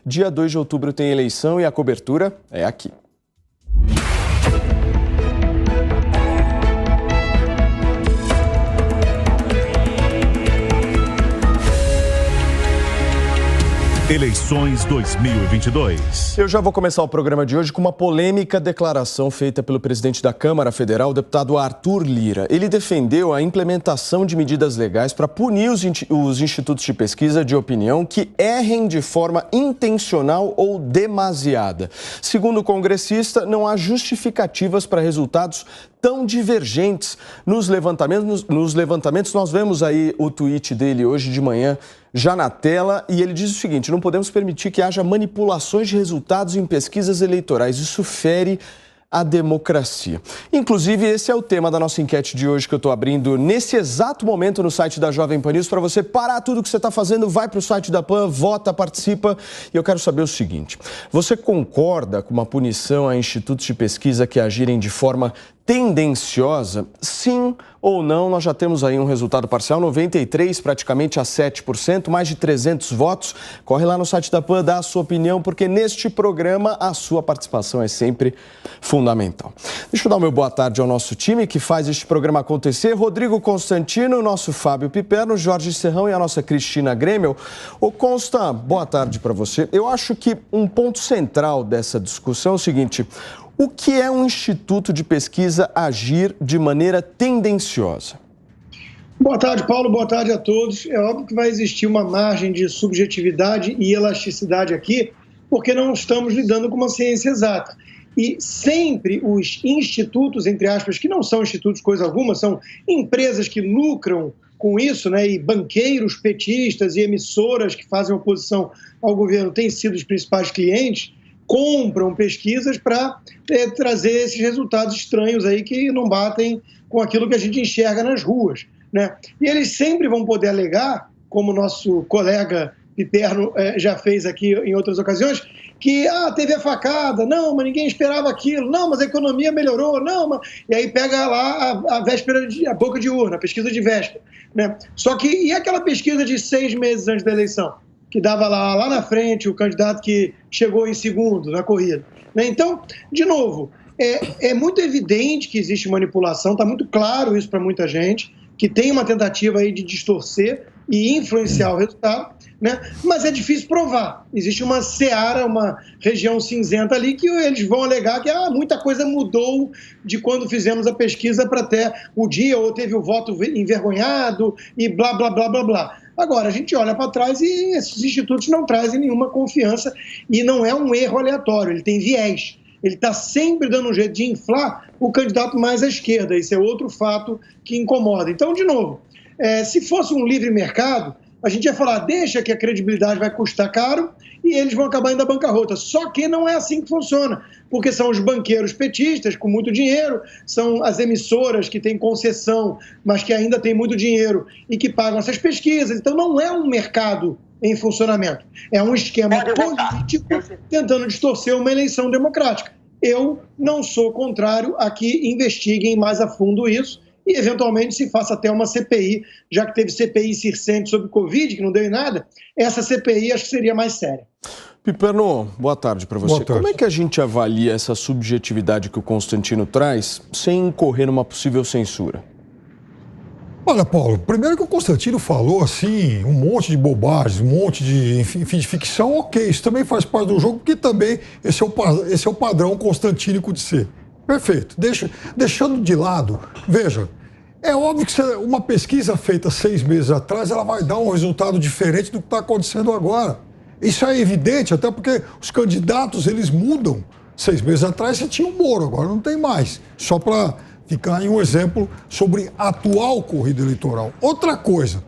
Dia 2 de outubro tem eleição e a cobertura é aqui. Eleições 2022. Eu já vou começar o programa de hoje com uma polêmica declaração feita pelo presidente da Câmara Federal, o deputado Arthur Lira. Ele defendeu a implementação de medidas legais para punir os institutos de pesquisa de opinião que errem de forma intencional ou demasiada. Segundo o congressista, não há justificativas para resultados tão divergentes. Nos levantamentos, nós vemos aí o tweet dele hoje de manhã, já na tela, e ele diz o seguinte: não podemos permitir que haja manipulações de resultados em pesquisas eleitorais. Isso fere a democracia. Inclusive, esse é o tema da nossa enquete de hoje que eu estou abrindo nesse exato momento no site da Jovem Pan News. Para você parar tudo que você está fazendo, vai para o site da PAN, vota, participa. E eu quero saber o seguinte: você concorda com uma punição a institutos de pesquisa que agirem de forma tendenciosa? Sim ou não? Nós já temos aí um resultado parcial, 93%, praticamente a 7%, mais de 300 votos. Corre lá no site da PAN, dá a sua opinião, porque neste programa a sua participação é sempre fundamental. Deixa eu dar o meu boa tarde ao nosso time que faz este programa acontecer. Rodrigo Constantino, nosso Fábio Piperno, Jorge Serrão e a nossa Cristina Grêmio. Ô Consta, boa tarde para você. Eu acho que um ponto central dessa discussão é o seguinte: o que é um instituto de pesquisa agir de maneira tendenciosa? Boa tarde, Paulo. Boa tarde a todos. É óbvio que vai existir uma margem de subjetividade e elasticidade aqui, porque não estamos lidando com uma ciência exata. E sempre os institutos, entre aspas, que não são institutos coisa alguma, são empresas que lucram com isso, né? E banqueiros petistas e emissoras que fazem oposição ao governo têm sido os principais clientes, compram pesquisas para trazer esses resultados estranhos aí que não batem com aquilo que a gente enxerga nas ruas, né? E eles sempre vão poder alegar, como o nosso colega Piperno já fez aqui em outras ocasiões, que teve a facada, não, mas ninguém esperava aquilo, não, mas a economia melhorou, não, mas... E aí pega lá a boca de urna, a pesquisa de véspera, né? Só que, e aquela pesquisa de 6 meses antes da eleição, que dava lá na frente o candidato que chegou em segundo na corrida, né? Então, de novo, é muito evidente que existe manipulação, está muito claro isso para muita gente, que tem uma tentativa aí de distorcer e influenciar o resultado, né? Mas é difícil provar. Existe uma seara, uma região cinzenta ali que eles vão alegar que muita coisa mudou de quando fizemos a pesquisa para até o dia, ou teve o voto envergonhado e blá, blá, blá, blá, blá. Agora, a gente olha para trás e esses institutos não trazem nenhuma confiança e não é um erro aleatório, ele tem viés. Ele está sempre dando um jeito de inflar o candidato mais à esquerda. Isso é outro fato que incomoda. Então, de novo, se fosse um livre mercado, a gente ia falar, deixa que a credibilidade vai custar caro e eles vão acabar indo à bancarrota. Só que não é assim que funciona, porque são os banqueiros petistas com muito dinheiro, são as emissoras que têm concessão, mas que ainda têm muito dinheiro e que pagam essas pesquisas. Então não é um mercado em funcionamento, é um esquema político tentando distorcer uma eleição democrática. Eu não sou contrário a que investiguem mais a fundo isso e, eventualmente, se faça até uma CPI, já que teve CPI circente sobre Covid, que não deu em nada, essa CPI acho que seria mais séria. Piperno, boa tarde para você. Boa tarde. Como é que a gente avalia essa subjetividade que o Constantino traz sem incorrer numa possível censura? Olha, Paulo, primeiro que o Constantino falou, assim, um monte de bobagens, um monte de, enfim, de ficção, ok, isso também faz parte do jogo, porque também esse é o padrão constantínico de ser. Perfeito. Deixando de lado, veja, é óbvio que uma pesquisa feita 6 meses atrás, ela vai dar um resultado diferente do que está acontecendo agora. Isso é evidente, até porque os candidatos, eles mudam. 6 meses atrás você tinha o Moro, agora não tem mais. Só para ficar em um exemplo sobre a atual corrida eleitoral. Outra coisa,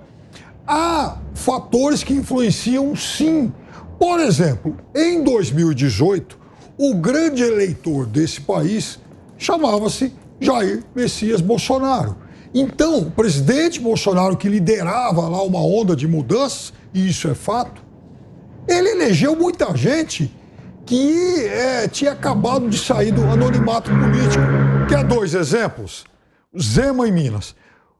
há fatores que influenciam sim. Por exemplo, em 2018, o grande eleitor desse país chamava-se Jair Messias Bolsonaro. Então, o presidente Bolsonaro, que liderava lá uma onda de mudanças, e isso é fato, ele elegeu muita gente que tinha acabado de sair do anonimato político. Quer 2 exemplos? Zema em Minas.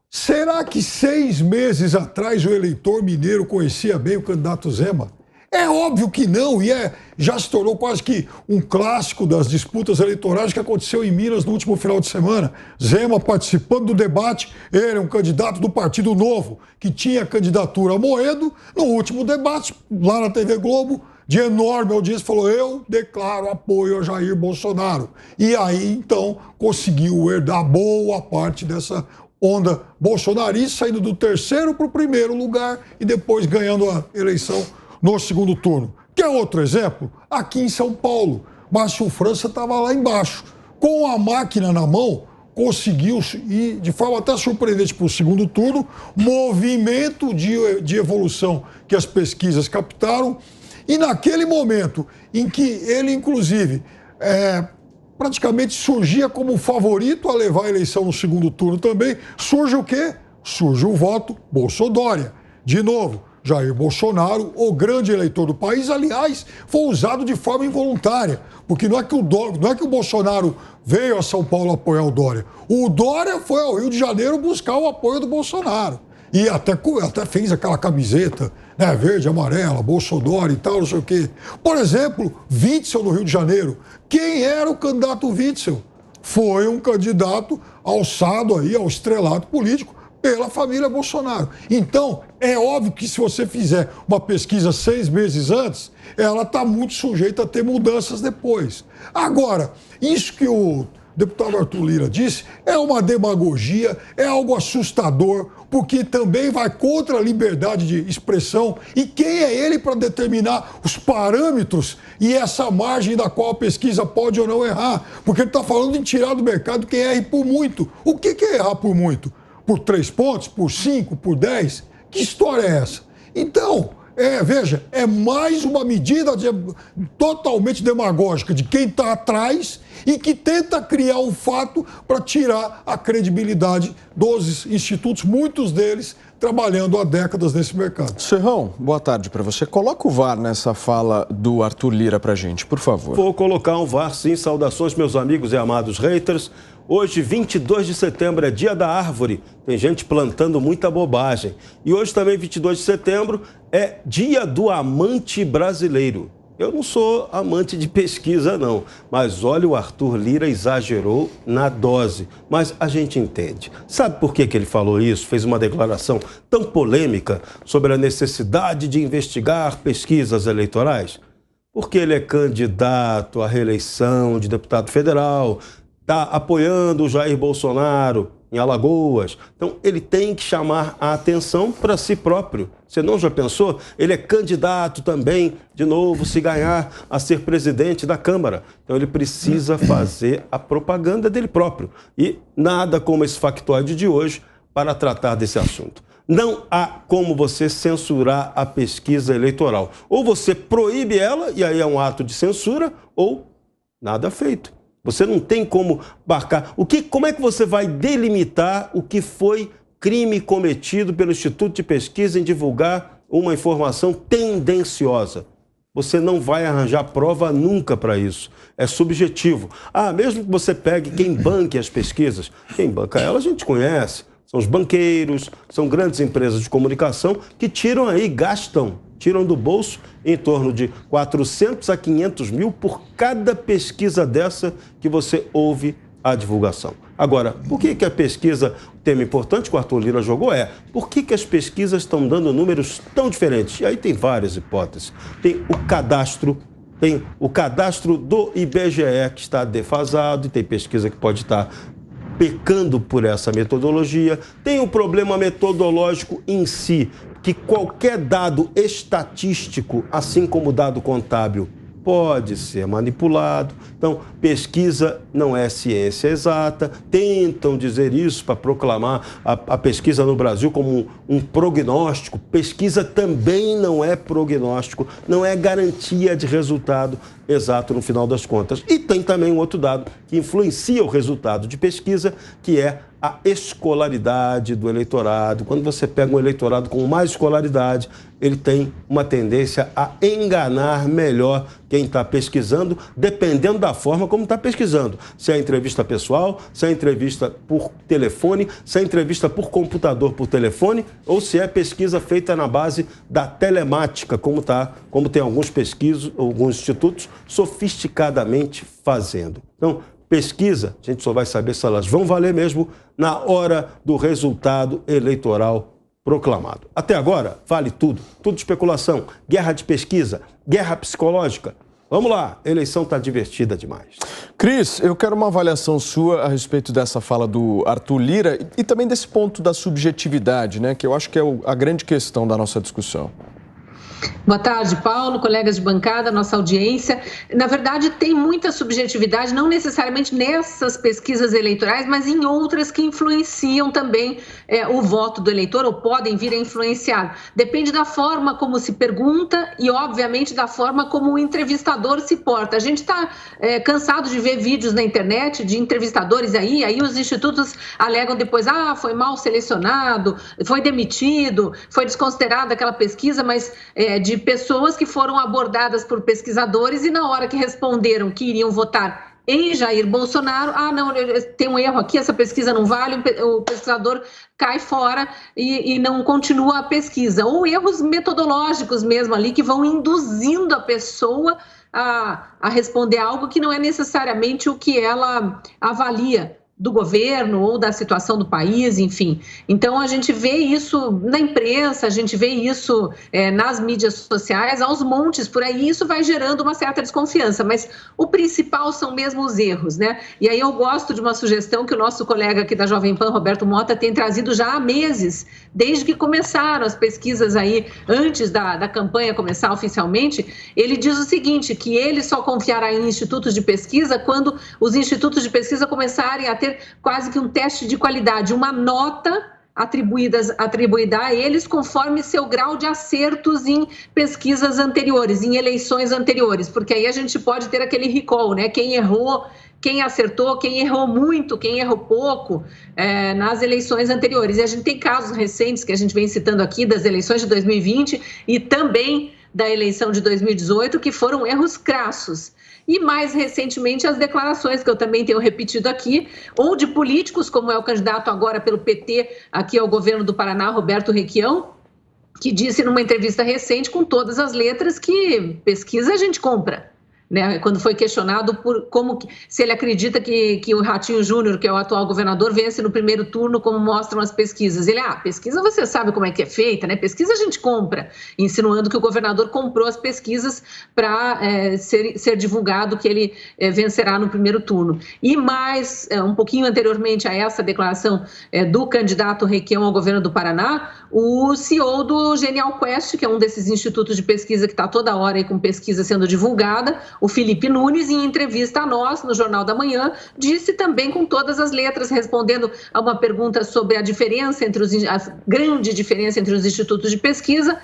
Será que 6 meses atrás o eleitor mineiro conhecia bem o candidato Zema? É óbvio que não, e já se tornou quase que um clássico das disputas eleitorais que aconteceu em Minas no último final de semana. Zema participando do debate, ele é um candidato do Partido Novo, que tinha candidatura a Moedo. No último debate, lá na TV Globo, de enorme audiência, falou: eu declaro apoio a Jair Bolsonaro. E aí, então, conseguiu herdar boa parte dessa onda bolsonarista, saindo do terceiro para o primeiro lugar e depois ganhando a eleição no segundo turno. Quer outro exemplo? Aqui em São Paulo, Márcio França estava lá embaixo. Com a máquina na mão, conseguiu ir, de forma até surpreendente para o segundo turno, movimento de evolução que as pesquisas captaram. E naquele momento em que ele, inclusive, praticamente surgia como favorito a levar a eleição no segundo turno também, surge o quê? Surge o voto Bolsodória. De novo, Jair Bolsonaro, o grande eleitor do país, aliás, foi usado de forma involuntária, porque não é que o Bolsonaro veio a São Paulo apoiar o Dória. O Dória foi ao Rio de Janeiro buscar o apoio do Bolsonaro. E até fez aquela camiseta, né, verde, amarela, Bolsodória e tal, não sei o quê. Por exemplo, Witzel no Rio de Janeiro. Quem era o candidato Witzel? Foi um candidato alçado aí ao estrelato político pela família Bolsonaro. Então, é óbvio que se você fizer uma pesquisa 6 meses antes, ela está muito sujeita a ter mudanças depois. Agora, isso que o deputado Arthur Lira disse é uma demagogia, é algo assustador, porque também vai contra a liberdade de expressão. E quem é ele para determinar os parâmetros e essa margem da qual a pesquisa pode ou não errar? Porque ele está falando em tirar do mercado quem erre por muito. O que é errar por muito? Por 3 pontos? Por 5? Por 10? Que história é essa? Então, veja, é mais uma medida totalmente demagógica de quem está atrás e que tenta criar um fato para tirar a credibilidade dos institutos, muitos deles trabalhando há décadas nesse mercado. Serrão, boa tarde para você. Coloca o VAR nessa fala do Arthur Lira para a gente, por favor. Vou colocar um VAR, sim. Saudações, meus amigos e amados haters. Hoje, 22 de setembro, é dia da árvore. Tem gente plantando muita bobagem. E hoje também, 22 de setembro, é dia do amante brasileiro. Eu não sou amante de pesquisa, não. Mas olha, o Arthur Lira exagerou na dose. Mas a gente entende. Sabe por que ele falou isso? Fez uma declaração tão polêmica sobre a necessidade de investigar pesquisas eleitorais? Porque ele é candidato à reeleição de deputado federal, está apoiando o Jair Bolsonaro em Alagoas. Então, ele tem que chamar a atenção para si próprio. Você não já pensou? Ele é candidato também, de novo, se ganhar, a ser presidente da Câmara. Então, ele precisa fazer a propaganda dele próprio. E nada como esse factoide de hoje para tratar desse assunto. Não há como você censurar a pesquisa eleitoral. Ou você proíbe ela, e aí é um ato de censura, ou nada feito. Você não tem como marcar. Como é que você vai delimitar o que foi crime cometido pelo Instituto de Pesquisa em divulgar uma informação tendenciosa? Você não vai arranjar prova nunca para isso. É subjetivo. Mesmo que você pegue quem banque as pesquisas, quem banca ela a gente conhece. São os banqueiros, são grandes empresas de comunicação que tiram tiram do bolso em torno de 400 a 500 mil por cada pesquisa dessa que você ouve a divulgação. Agora, por que a pesquisa, o tema importante que o Arthur Lira jogou por que as pesquisas estão dando números tão diferentes? E aí tem várias hipóteses. Tem o cadastro do IBGE que está defasado, e tem pesquisa que pode estar pecando por essa metodologia. Tem o problema metodológico em si, que qualquer dado estatístico, assim como dado contábil, pode ser manipulado. Então, pesquisa não é ciência exata. Tentam dizer isso para proclamar a pesquisa no Brasil como um prognóstico. Pesquisa também não é prognóstico, não é garantia de resultado exato no final das contas. E tem também um outro dado que influencia o resultado de pesquisa, que é a escolaridade do eleitorado. Quando você pega um eleitorado com mais escolaridade, ele tem uma tendência a enganar melhor quem está pesquisando, dependendo da forma como está pesquisando. Se é entrevista pessoal, se é entrevista por telefone, se é entrevista por computador, por telefone, ou se é pesquisa feita na base da telemática, como tem alguns institutos sofisticadamente fazendo. Então, pesquisa, a gente só vai saber se elas vão valer mesmo na hora do resultado eleitoral proclamado. Até agora, vale tudo. Tudo especulação, guerra de pesquisa, guerra psicológica. Vamos lá, a eleição está divertida demais. Cris, eu quero uma avaliação sua a respeito dessa fala do Arthur Lira e também desse ponto da subjetividade, né, que eu acho que é a grande questão da nossa discussão. Boa tarde, Paulo, colegas de bancada, nossa audiência. Na verdade, tem muita subjetividade, não necessariamente nessas pesquisas eleitorais, mas em outras que influenciam também o voto do eleitor, ou podem vir a influenciar. Depende da forma como se pergunta e, obviamente, da forma como o entrevistador se porta. A gente está cansado de ver vídeos na internet de entrevistadores aí os institutos alegam depois, foi mal selecionado, foi demitido, foi desconsiderada aquela pesquisa, mas de pessoas que foram abordadas por pesquisadores e na hora que responderam que iriam votar em Jair Bolsonaro, não, tem um erro aqui, essa pesquisa não vale, o pesquisador cai fora e não continua a pesquisa. Ou erros metodológicos mesmo ali que vão induzindo a pessoa a responder algo que não é necessariamente o que ela avalia do governo ou da situação do país, enfim. Então, a gente vê isso na imprensa, a gente vê isso nas mídias sociais, aos montes por aí, e isso vai gerando uma certa desconfiança, mas o principal são mesmo os erros, né? E aí eu gosto de uma sugestão que o nosso colega aqui da Jovem Pan, Roberto Mota, tem trazido já há meses, desde que começaram as pesquisas aí, antes da campanha começar oficialmente. Ele diz o seguinte, que ele só confiará em institutos de pesquisa quando os institutos de pesquisa começarem a ter quase que um teste de qualidade, uma nota atribuída a eles conforme seu grau de acertos em pesquisas anteriores, em eleições anteriores, porque aí a gente pode ter aquele recall, né? Quem errou, quem acertou, quem errou muito, quem errou pouco nas eleições anteriores. E a gente tem casos recentes que a gente vem citando aqui das eleições de 2020 e também da eleição de 2018, que foram erros crassos. E mais recentemente as declarações que eu também tenho repetido aqui, ou de políticos, como é o candidato agora pelo PT aqui ao governo do Paraná, Roberto Requião, que disse numa entrevista recente com todas as letras que pesquisa a gente compra. Né, quando foi questionado por se ele acredita que o Ratinho Júnior, que é o atual governador, vence no primeiro turno, como mostram as pesquisas. Ele, pesquisa você sabe como é que é feita, né? Pesquisa a gente compra, insinuando que o governador comprou as pesquisas para ser divulgado que ele vencerá no primeiro turno. E mais, um pouquinho anteriormente a essa declaração do candidato Requião ao governo do Paraná, o CEO do Genial Quest, que é um desses institutos de pesquisa que está toda hora aí com pesquisa sendo divulgada, o Felipe Nunes, em entrevista a nós, no Jornal da Manhã, disse também com todas as letras, respondendo a uma pergunta sobre a diferença a grande diferença entre os institutos de pesquisa,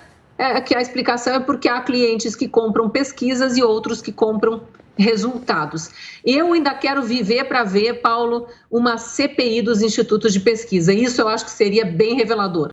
que a explicação é porque há clientes que compram pesquisas e outros que compram resultados. Eu ainda quero viver para ver, Paulo, uma CPI dos institutos de pesquisa. Isso eu acho que seria bem revelador.